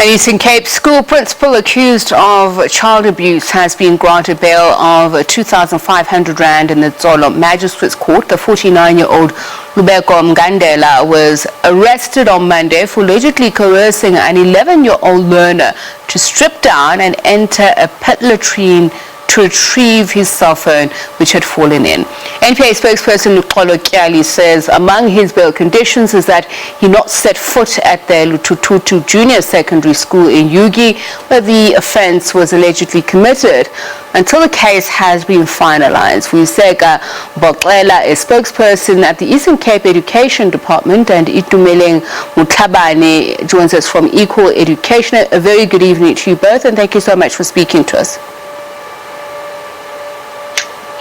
An Eastern Cape school principal accused of child abuse has been granted bail of 2,500 rand in the Tsolo Magistrate's Court. The 49-year-old Lubeko Mgandela was arrested on Monday for allegedly coercing an 11-year-old learner to strip down and enter a pit-latrine to retrieve his cell phone, which had fallen in. NPA spokesperson Luxolo Tyali says among his bail conditions is that he not set foot at the Luthuthu Junior Secondary School in Ugie, where the offence was allegedly committed, until the case has been finalised. Vuyiseka Mboxela, a spokesperson at the Eastern Cape Education Department, and Itumeleng Motlhabane joins us from Equal Education. A very good evening to you both, and thank you so much for speaking to us.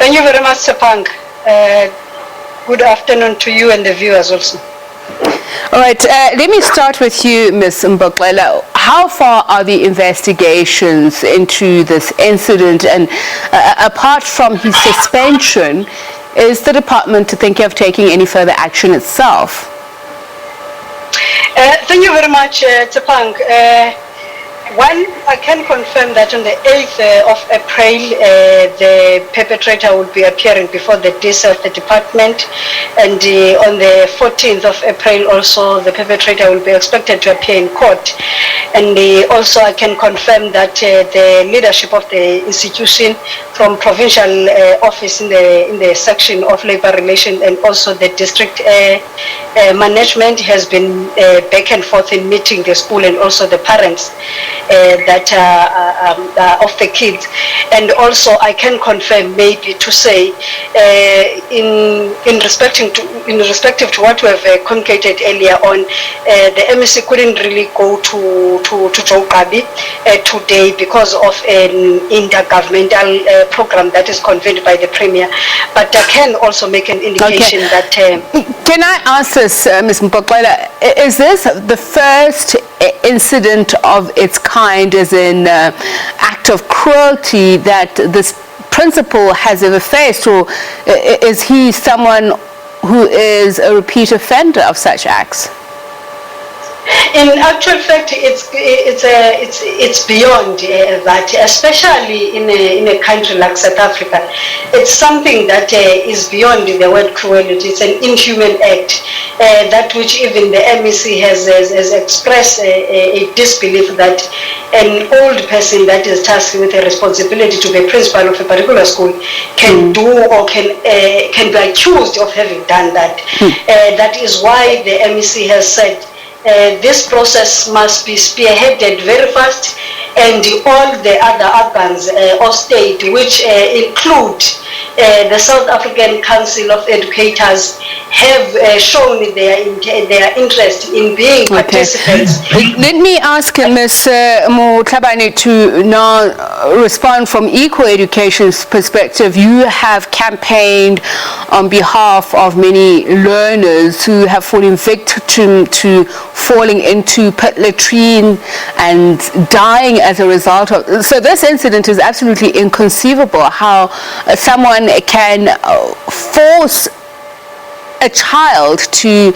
Thank you very much, Sepang. Good afternoon to you and the viewers also. All right, let me start with you, Ms. Mboxela. How far are the investigations into this incident? And apart from his suspension, is the department thinking of taking any further action itself? Thank you very much, Sepang. One, I can confirm that on the 8th of April, the perpetrator will be appearing before the DC of the department, and on the 14th of April also the perpetrator will be expected to appear in court. And also I can confirm that the leadership of the institution, from provincial office in the section of labor relations and also the district management, has been back and forth in meeting the school and also the parents that of the kids. And also I can confirm, maybe to say, in respective to what we have communicated earlier on, the MEC couldn't really go to Jogabi today because of an intergovernmental program that is convened by the Premier. But I can also make an indication that... Can I ask this, Ms. Mboxela, is this the first incident of its kind, as in act of cruelty, that this principal has ever faced, or is he someone who is a repeat offender of such acts? In actual fact, it's beyond that, especially in a country like South Africa. It's something that is beyond the word cruelty. It's an inhuman act, that which even the MEC has expressed a disbelief that an old person that is tasked with a responsibility to be principal of a particular school can do or can be accused of having done that. That is why the MEC has said this process must be spearheaded very fast, and all the other organs of state, which include the South African Council of Educators, have shown their interest in being participants. Let me ask Ms. Motlhabane to now respond from Equal Education's perspective. You have campaigned on behalf of many learners who have fallen victim to falling into pit-latrine and dying as a result of. So this incident is absolutely inconceivable, how someone can force a child to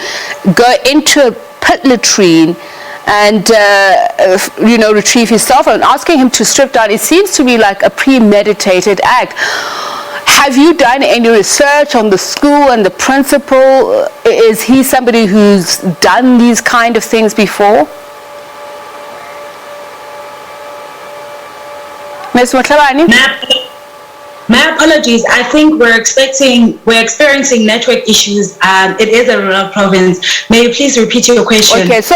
go into a pit-latrine and retrieve his cell phone. Asking him to strip down, it seems to me like a premeditated act. Have you done any research on the school and the principal? Is he somebody who's done these kind of things before? Ms. Motlhabane? My apologies. I think we're experiencing network issues. It is a rural province. May you please repeat your question? Okay, so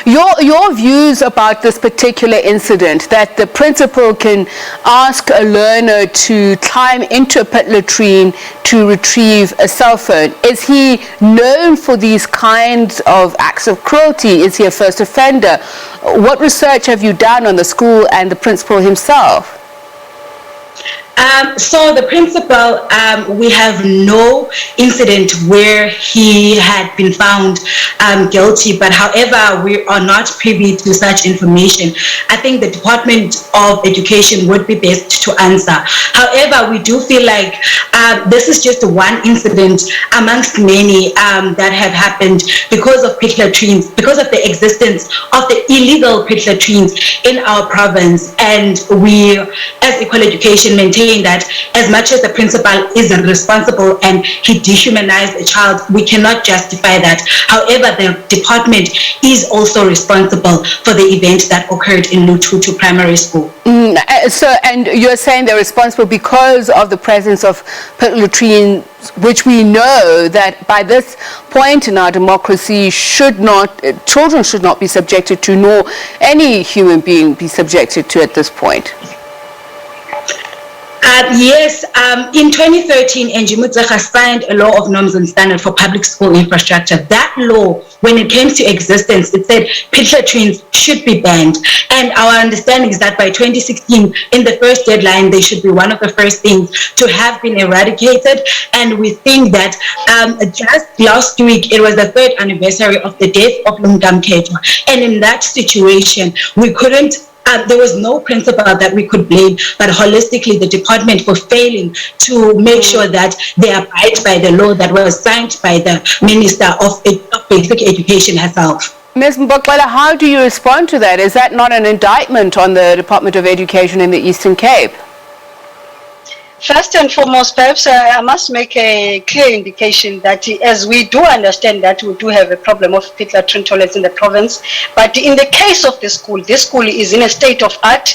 your views about this particular incident, that the principal can ask a learner to climb into a pit-latrine to retrieve a cell phone. Is he known for these kinds of acts of cruelty? Is he a first offender? What research have you done on the school and the principal himself? So the principal, we have no incident where he had been found guilty, but however, we are not privy to such information. I think the Department of Education would be best to answer. However, we do feel like this is just one incident amongst many that have happened because of pit-latrines, because of the existence of the illegal pit-latrines in our province. And we, as Equal Education, maintain that as much as the principal is responsible and he dehumanized a child, we cannot justify that. However, the department is also responsible for the event that occurred in Luthuthu Primary School. And you're saying they're responsible because of the presence of pit-latrine, which we know that by this point in our democracy children should not be subjected to, nor any human being be subjected to at this point. Yes, in 2013, Njimutsaha signed a law of norms and standards for public school infrastructure. That law, when it came to existence, it said pit-latrines should be banned. And our understanding is that by 2016, in the first deadline, they should be one of the first things to have been eradicated. And we think that just last week, it was the 3rd anniversary of the death of Lumkamketwa. And in that situation, we couldn't there was no principal that we could blame, but holistically the department for failing to make sure that they abide by the law that was signed by the Minister of Basic Education herself. Ms. Mboxela, how do you respond to that? Is that not an indictment on the Department of Education in the Eastern Cape? First and foremost, perhaps I must make a clear indication that as we do understand that we do have a problem of pit-latrine toilets in the province, but in the case of this school is in a state of art.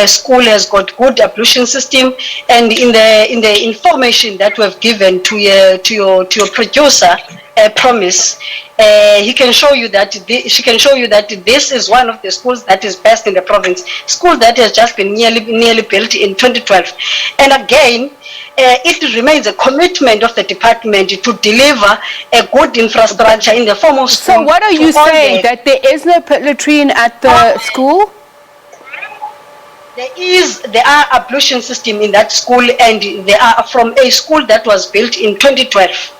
School has got good ablution system, and in the information that we've given to your producer, Promise, he can show you that she can show you that this is one of the schools that is best in the province. School that has just been nearly built in 2012, and again, it remains a commitment of the department to deliver a good infrastructure in the form of school. So, what are you saying, that there is no pit-latrine at the school? There are ablution system in that school, and they are from a school that was built in 2012.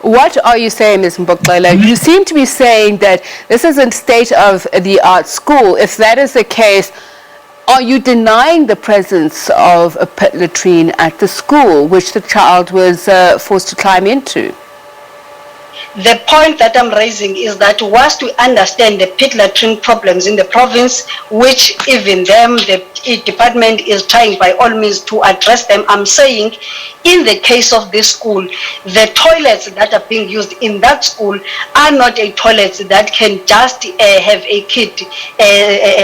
What are you saying, Ms. Mboxela? You seem to be saying that this is a state-of-the-art school. If that is the case, are you denying the presence of a pit-latrine at the school, which the child was forced to climb into? The point that I'm raising is that whilst we understand the pit-latrine problems in the province, which even the department is trying by all means to address them, I'm saying in the case of this school, the toilets that are being used in that school are not a toilets that can just have a kid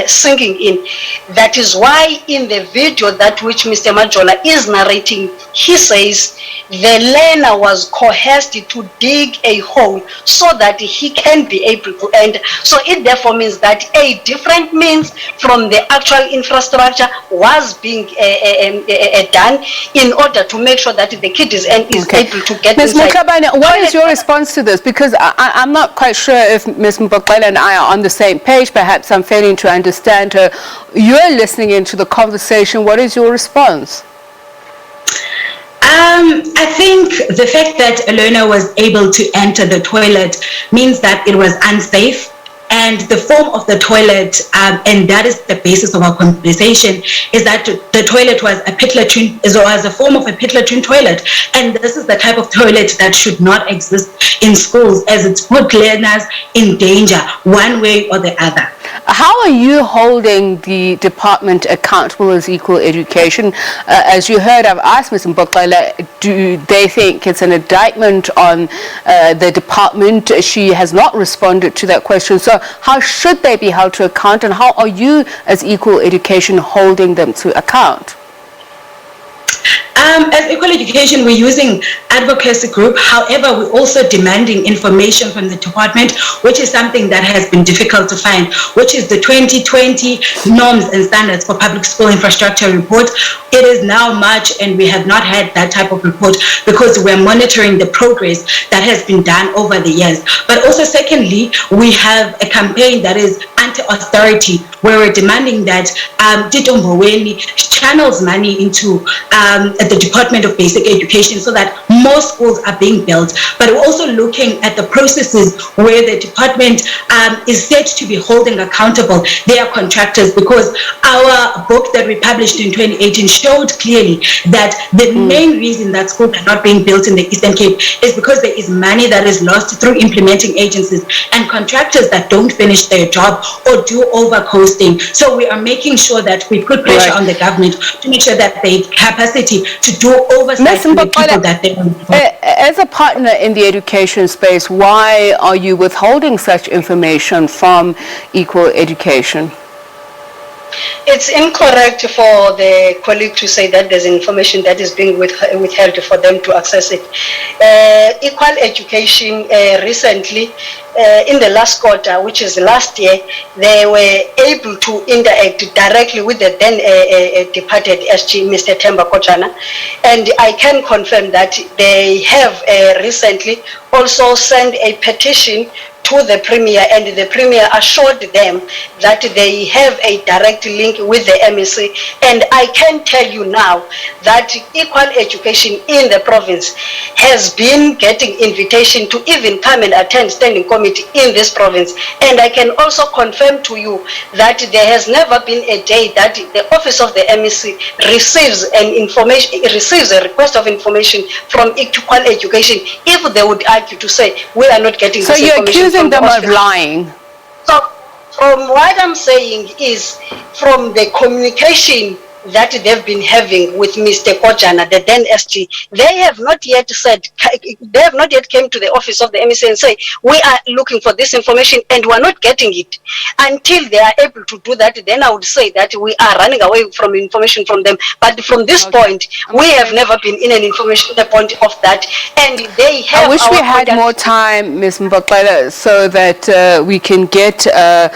sinking in. That is why in the video that which Mr. Majola is narrating, he says the learner was coerced to dig a hole so that he can be able to enter. So it therefore means that a different means from the actual infrastructure was being done in order to make sure that the kid is able to get Ms. inside. Motlhabane, what is your response to this? Because I'm not quite sure if Ms. Mboxela and I are on the same page. Perhaps I'm failing to understand her. You're listening into the conversation. What is your response? I think the fact that a learner was able to enter the toilet means that it was unsafe. And the form of the toilet, and that is the basis of our conversation, is that the toilet was a pit-latrine, was a form of a pit-latrine toilet. And this is the type of toilet that should not exist in schools, as it's put learners in danger one way or the other. How are you holding the department accountable as Equal Education? As you heard, I've asked Ms. Mboxela, do they think it's an indictment on the department? She has not responded to that question. So how should they be held to account, and how are you as Equal Education holding them to account? As Equal Education, we're using advocacy group. However, we're also demanding information from the department, which is something that has been difficult to find, which is the 2020 norms and standards for public school infrastructure report. It is now March, and we have not had that type of report because we're monitoring the progress that has been done over the years. But also, secondly, we have a campaign that is authority, where we're demanding that Tito Mboweni channels money into the Department of Basic Education so that more schools are being built. But we're also looking at the processes where the department is said to be holding accountable their contractors, because our book that we published in 2018 showed clearly that the main reason that schools are not being built in the Eastern Cape is because there is money that is lost through implementing agencies and contractors that don't finish their job or do over-costing. So we are making sure that we put pressure on the government to make sure that they have capacity to do oversight for the people that they want. As a partner in the education space, why are you withholding such information from Equal Education? It's incorrect for the colleague to say that there's information that is being withheld for them to access it. Equal Education recently, in the last quarter, which is last year, they were able to interact directly with the then departed SG, Mr. Themba Kochana, and I can confirm that they have recently also sent a petition to the Premier, and the Premier assured them that they have a direct link with the MEC. And I can tell you now that Equal Education in the province has been getting invitation to even come and attend standing committee in this province. And I can also confirm to you that there has never been a day that the office of the MEC receives a request of information from Equal Education if they would argue to say we are not getting this information. Them of lying. So from what I'm saying is, from the communication that they've been having with Mr. Kochana, the then SG, they have not yet came to the office of the MEC and say, we are looking for this information and we're not getting it. Until they are able to do that, then I would say that we are running away from information from them. But from this point, we have never been in an information point of that. And they have. I wish we had more time, Ms. Mboxela, so that we can get a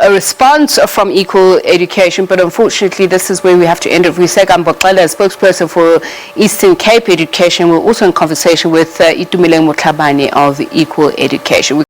response from Equal Education. But unfortunately, this is where we have to end it. Vuyiseka Mboxela, spokesperson for Eastern Cape Education. We're also in conversation with Itumeleng of Equal Education.